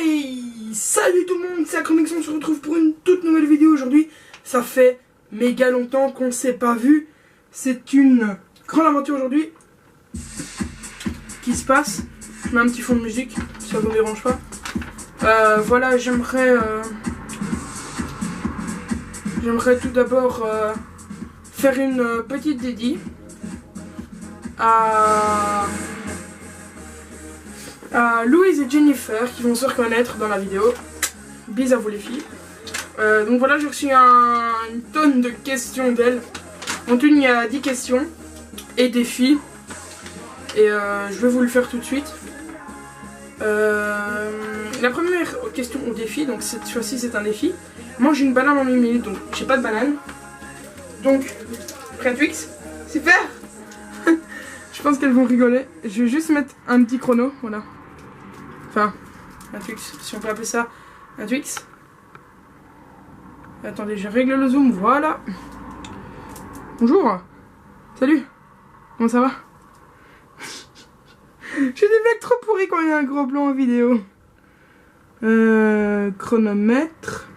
Hey, salut tout le monde, c'est Acromix, on se retrouve pour une toute nouvelle vidéo aujourd'hui. Ça fait méga longtemps qu'on ne s'est pas vu. C'est une grande aventure aujourd'hui qui se passe. Je mets un petit fond de musique, si ça vous dérange pas. Voilà, j'aimerais tout d'abord faire une petite dédie à Louise et Jennifer qui vont se reconnaître dans la vidéo. Bis à vous les filles. Donc voilà, j'ai reçu une tonne de questions d'elles. En tout, il y a 10 questions et défis. Et je vais vous le faire tout de suite. La première question au défi, donc cette fois-ci c'est un défi. Mange une banane en 1 minute, donc j'ai pas de banane. Donc, prêt Twix? Super. Je pense qu'elles vont rigoler. Je vais juste mettre un petit chrono, voilà. Enfin, un Twix, si on peut appeler ça un Twix. Attendez, je règle le zoom, voilà. Bonjour. Salut. Comment ça va? J'ai des blagues trop pourries quand il y a un gros blanc en vidéo. Chronomètre.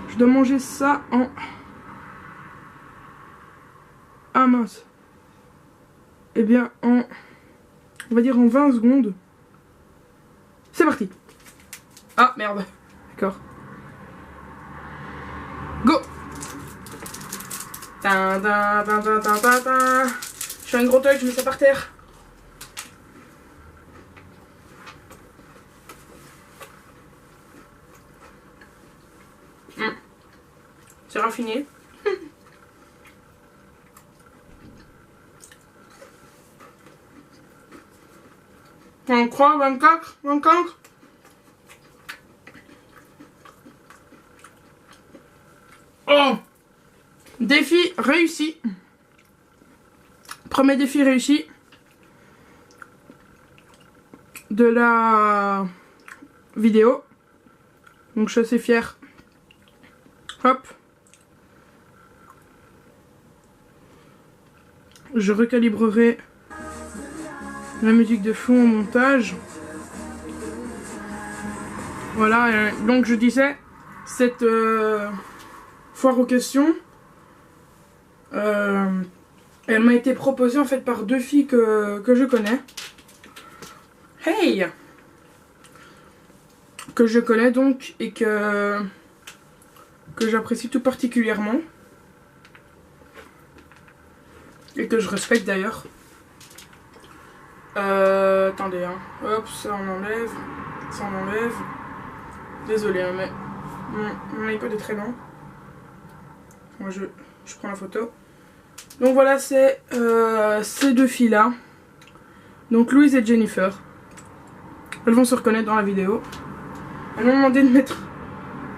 Je dois manger ça en... Ah mince. Eh bien en... On va dire en 20 secondes. C'est parti. Ah merde. D'accord. Go. Je fais un gros toy, je mets ça par terre. C'est raffiné. On croit 24. Oh! Défi réussi. Premier défi réussi de la vidéo. Donc je suis assez fière. Hop. Je recalibrerai la musique de fond au montage. Voilà, donc je disais, cette foire aux questions, elle m'a été proposée en fait par 2 filles que je connais. Hey! Que je connais donc et que j'apprécie tout particulièrement. Et que je respecte d'ailleurs. Attendez, hein. Hop, ça on enlève. Ça on enlève. Désolé, hein, mais mon iPod est très lent. Moi je prends la photo. Donc voilà, c'est ces 2 filles là. Donc Louise et Jennifer. Elles vont se reconnaître dans la vidéo. Elles m'ont demandé de mettre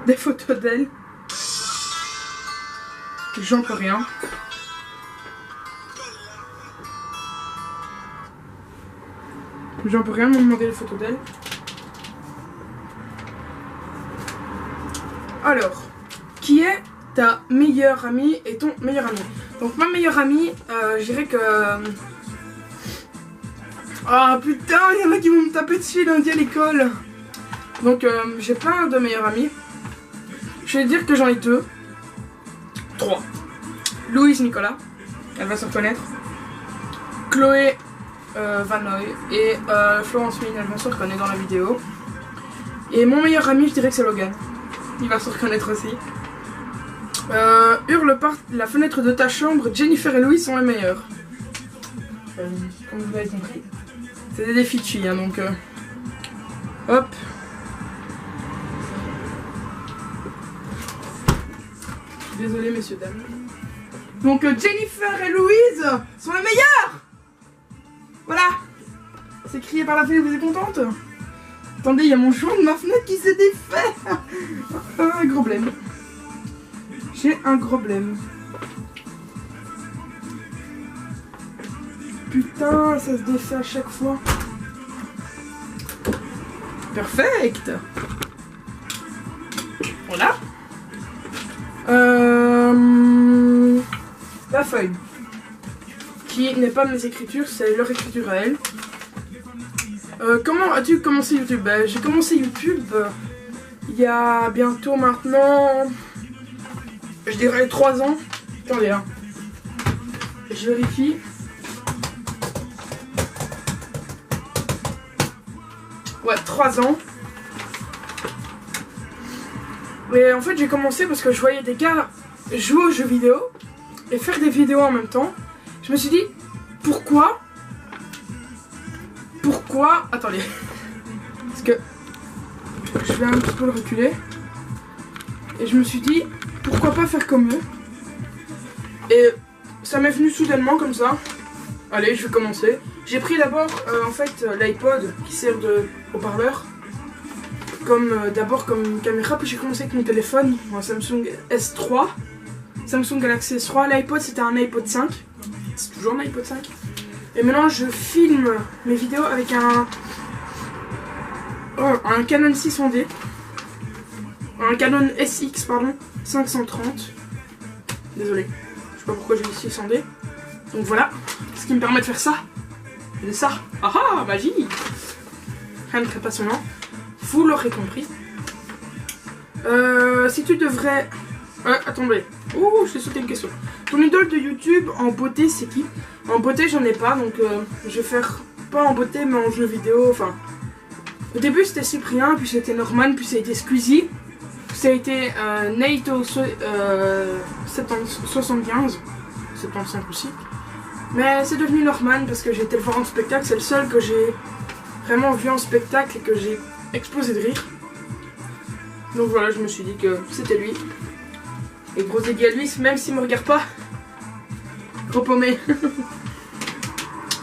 des photos d'elles. J'en peux rien. J'en peux rien, m'ont demandé les photos d'elles. Alors, qui est ta meilleure amie et ton meilleur ami? Donc ma meilleure amie, je dirais que... Ah putain, il y en a qui vont me taper dessus lundi à l'école. Donc j'ai plein de meilleurs amis. Je vais dire que j'en ai 2. 3. Louise Nicolas, elle va se reconnaître. Chloé Vanoy et Florence Mine, elles vont se reconnaître dans la vidéo. Et mon meilleur ami, je dirais que c'est Logan. Il va se reconnaître aussi. Hurle par la fenêtre de ta chambre, Jennifer et Louise sont les meilleurs. Comme vous avez compris. C'est des défis de filles, hein, donc... hop. Désolé, messieurs, dames. Donc Jennifer et Louise sont les meilleures. Voilà. C'est crié par la fenêtre, vous êtes contente? Attendez, il y a mon joint de ma fenêtre qui s'est défait. Un gros problème. J'ai un gros problème. Putain, ça se défait à chaque fois. Perfect. Voilà. La feuille. Qui n'est pas mes écritures, c'est leur écriture à elle. Comment as-tu commencé YouTube? J'ai commencé YouTube il y a bientôt maintenant, je dirais 3 ans. Attendez là, je vérifie. Ouais, 3 ans. Et en fait j'ai commencé parce que je voyais des gars jouer aux jeux vidéo et faire des vidéos en même temps. Je me suis dit, pourquoi, attendez, parce que je vais un petit peu le reculer. Et je me suis dit, pourquoi pas faire comme eux. Et ça m'est venu soudainement comme ça. Allez, je vais commencer. J'ai pris d'abord en fait l'iPod qui sert de haut-parleur. D'abord comme caméra, puis j'ai commencé avec mon téléphone, un Samsung S3. Samsung Galaxy S3. L'iPod c'était un iPod 5. C'est toujours un iPod 5. Et maintenant je filme mes vidéos avec un Canon 600D. Un Canon SX, pardon, 530. Désolé, je sais pas pourquoi j'ai mis 600D. Donc voilà, ce qui me permet de faire ça. Et de ça. Ah ah, magie! Rien de très passionnant. Vous l'aurez compris. Si tu devrais... attendez. Ouh, je t'ai sauté une question. Ton idole de YouTube en beauté, c'est qui? En beauté, j'en ai pas, donc je vais faire pas en beauté, mais en jeu vidéo. Enfin, au début, c'était Cyprien, puis c'était Norman, puis ça a été Squeezie. Ça a été Nato 75, 75 aussi. Mais c'est devenu Norman parce que j'ai été le voir en spectacle. C'est le seul que j'ai vraiment vu en spectacle et que j'ai explosé de rire. Donc voilà, je me suis dit que c'était lui. Et gros aiguille à lui, même s'il me regarde pas. Gros paumé.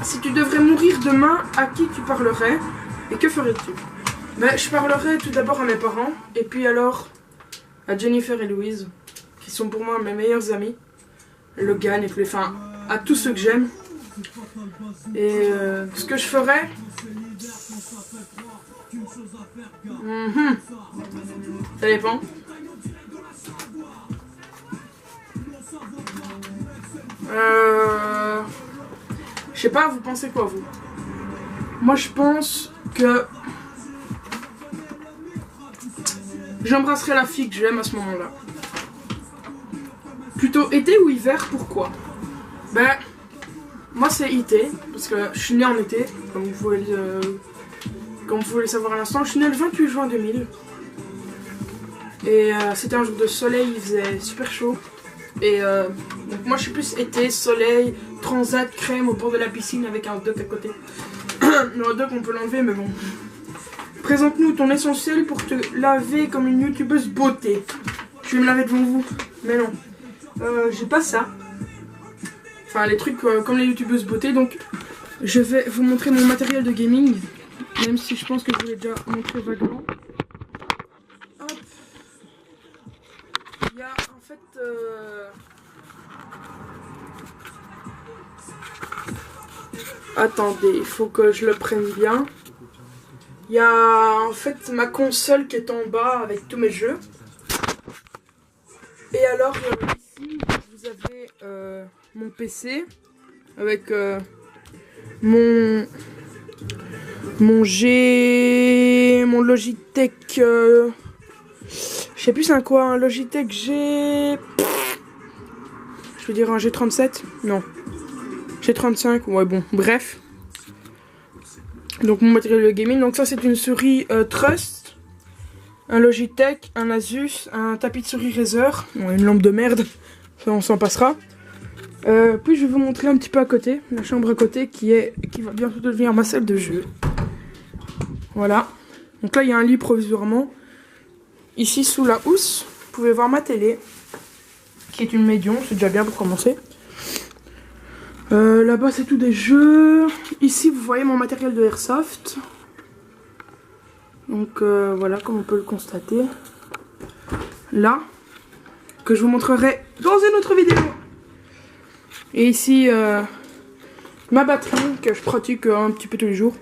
Si tu devrais mourir demain, à qui tu parlerais et que ferais-tu? Ben, je parlerais tout d'abord à mes parents et puis alors à Jennifer et Louise, qui sont pour moi mes meilleurs amis. Logan et tous les... Enfin, à tous ceux que j'aime. Et ce que je ferais... Ça dépend. Je sais pas, vous pensez quoi vous? Moi je pense que j'embrasserai la fille que j'aime à ce moment-là. Plutôt été ou hiver, pourquoi? Ben, moi c'est été, parce que je suis né en été, comme vous pouvez le savoir à l'instant. Je suis né le 28 juin 2000. Et c'était un jour de soleil, il faisait super chaud. Et donc moi je suis plus été, soleil, transat, crème au bord de la piscine avec un dock à côté. Le hot dog on peut l'enlever mais bon. Présente-nous ton essentiel pour te laver comme une youtubeuse beauté. Je vais me laver devant vous. Mais non. J'ai pas ça. Enfin les trucs comme les youtubeuses beauté. Donc je vais vous montrer mon matériel de gaming. Même si je pense que je vous l'ai déjà montré vaguement. Hop. Il y a en fait... Attendez, il faut que je le prenne bien. Il y a en fait ma console qui est en bas avec tous mes jeux. Et alors ici vous avez mon PC avec mon Logitech. Je sais plus c'est un quoi, un Logitech G. Je veux dire un G37? Non. G35, ouais bon, bref. Donc mon matériel de gaming, donc ça c'est une souris Trust, un Logitech, un Asus, un tapis de souris Razer, bon, une lampe de merde, ça on s'en passera. Puis je vais vous montrer un petit peu à côté, la chambre à côté qui va bientôt devenir ma salle de jeu. Voilà, donc là il y a un lit provisoirement. Ici sous la housse, vous pouvez voir ma télé, qui est une médium, c'est déjà bien pour commencer. Là-bas c'est tout des jeux. Ici vous voyez mon matériel de Airsoft. Donc voilà comme on peut le constater. Là. Que je vous montrerai dans une autre vidéo. Et ici ma batterie que je pratique un petit peu tous les jours.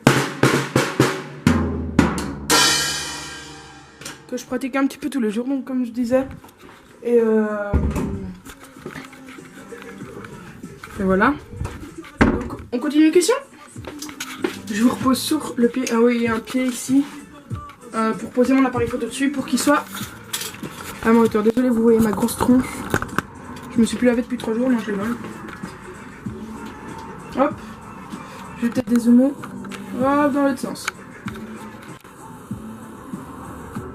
Que je pratique un petit peu tous les jours donc comme je disais. Et voilà. Donc, on continue une question? Je vous repose sur le pied. Ah oui, il y a un pied ici. Pour poser mon appareil photo dessus pour qu'il soit à ma hauteur. Désolé, vous voyez ma grosse tronche. Je me suis plus lavé depuis 3 jours, non je rigole. Hop. Je vais peut-être dézoomer. Hop, dans l'autre sens.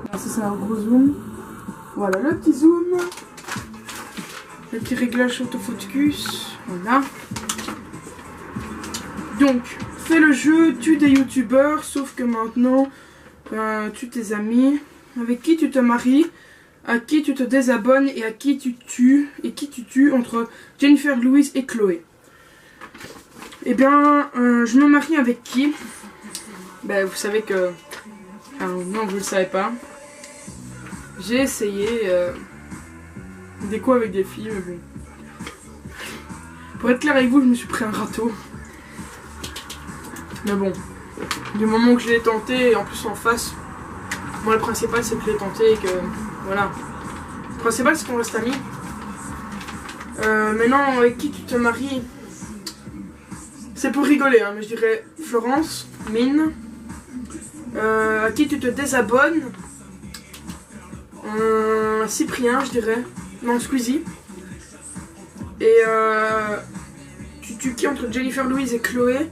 Alors, ça c'est un gros zoom. Voilà le petit zoom. Le petit réglage autofocus. Voilà. Donc, fais le jeu, tue des youtubeurs, sauf que maintenant, tue tes amis. Avec qui tu te maries, à qui tu te désabonnes et à qui tu tues. Et qui tu tues entre Jennifer, Louise et Chloé. Eh bien, je me marie avec qui? Ben, vous savez que... Enfin, non, vous ne le savez pas. J'ai essayé des coups avec des filles, mais bon. Pour être clair avec vous, je me suis pris un râteau. Mais bon, du moment que je l'ai tenté, et en plus en face, moi le principal c'est que je l'ai tenté et que... Voilà. Le principal c'est qu'on reste amis. Maintenant, avec qui tu te maries? C'est pour rigoler, hein, mais je dirais Florence, Mine. À qui tu te désabonnes? Cyprien, je dirais. Non, Squeezie. Et tu tues qui entre Jennifer, Louise et Chloé?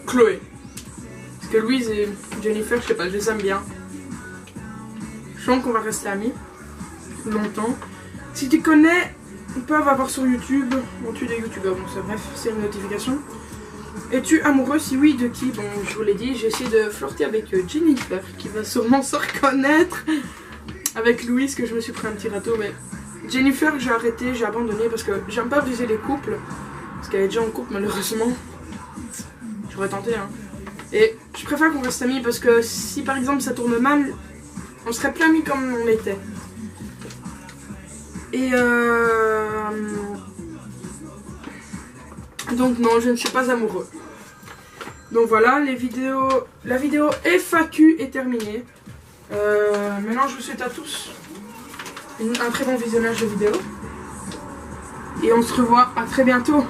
Chloé. Parce que Louise et Jennifer, je sais pas, je les aime bien. Je sens qu'on va rester amis. Longtemps. Si tu connais, ils peuvent avoir sur YouTube. On tue des youtubeurs, donc c'est bref, c'est une notification. Es-tu amoureux? Si oui, de qui? Bon, je vous l'ai dit, j'ai essayé de flirter avec Jennifer, qui va sûrement se reconnaître. Avec Louise, que je me suis pris un petit râteau, mais Jennifer, j'ai arrêté, j'ai abandonné parce que j'aime pas briser les couples. Parce qu'elle est déjà en couple, malheureusement. J'aurais tenté, hein. Et je préfère qu'on reste amis parce que si par exemple ça tourne mal, on serait plus amis comme on était. Et donc non, je ne suis pas amoureux. Donc voilà, la vidéo FAQ est terminée. Maintenant je vous souhaite à tous un très bon visionnage de vidéo. Et on se revoit à très bientôt.